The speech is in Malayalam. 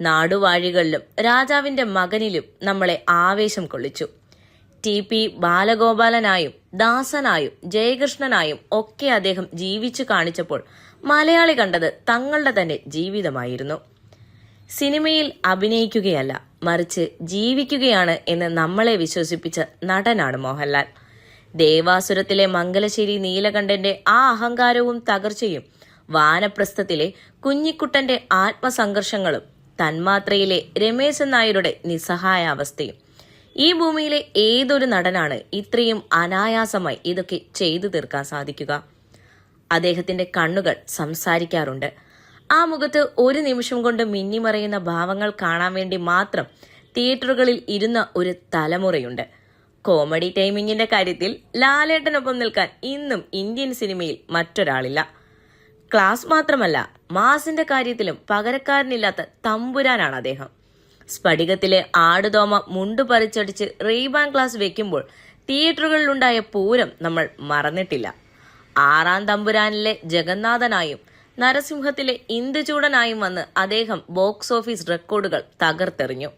നാടുവാഴികളിലും രാജാവിന്റെ മകനിലും നമ്മളെ ആവേശം കൊള്ളിച്ചു. ടി.പി. ബാലഗോപാലനായും ദാസനായും ജയകൃഷ്ണനായും ഒക്കെ അദ്ദേഹം ജീവിച്ചു കാണിച്ചപ്പോൾ മലയാളി കണ്ടത് തങ്ങളുടെ തന്നെ ജീവിതമായിരുന്നു. സിനിമയിൽ അഭിനയിക്കുകയല്ല, മറിച്ച് ജീവിക്കുകയാണ് എന്ന് നമ്മളെ വിശ്വസിപ്പിച്ച നടനാണ് മോഹൻലാൽ. ദേവാസുരത്തിലെ മംഗലശ്ശേരി നീലകണ്ഠന്റെ ആ അഹങ്കാരവും തകർച്ചയും, വാനപ്രസ്ഥത്തിലെ കുഞ്ഞിക്കുട്ടന്റെ ആത്മസംഘർഷങ്ങളും, തന്മാത്രയിലെ രമേശൻ നായരുടെ നിസ്സഹായാവസ്ഥയും. ഈ ഭൂമിയിലെ ഏതൊരു നടനാണ് ഇത്രയും അനായാസമായി ഇതൊക്കെ ചെയ്തു തീർക്കാൻ സാധിക്കുക? അദ്ദേഹത്തിന്റെ കണ്ണുകൾ സംസാരിക്കാറുണ്ട്. ആ മുഖത്ത് ഒരു നിമിഷം കൊണ്ട് മിന്നിമറയുന്ന ഭാവങ്ങൾ കാണാൻ വേണ്ടി മാത്രം തിയേറ്ററുകളിൽ ഇരുന്ന ഒരു തലമുറയുണ്ട്. കോമഡി ടൈമിങ്ങിന്റെ കാര്യത്തിൽ ലാലേട്ടനൊപ്പം നിൽക്കാൻ ഇന്നും ഇന്ത്യൻ സിനിമയിൽ മറ്റൊരാളില്ല. ക്ലാസ് മാത്രമല്ല, മാസിന്റെ കാര്യത്തിലും പകരക്കാരനില്ലാത്ത തമ്പുരാനാണ് അദ്ദേഹം. സ്ഫടികത്തിലെ ആടുതോമ മുണ്ടു പറിച്ചടിച്ച് റെയ്ബാൻ ഗ്ലാസ് വെക്കുമ്പോൾ തിയേറ്ററുകളിലുണ്ടായ പൂരം നമ്മൾ മറന്നിട്ടില്ല. ആറാം തമ്പുരാനിലെ ജഗന്നാഥനായും നരസിംഹത്തിലെ ഇന്ദുചൂടനായും വന്ന് അദ്ദേഹം ബോക്സ് ഓഫീസ് റെക്കോർഡുകൾ തകർത്തെറിഞ്ഞു.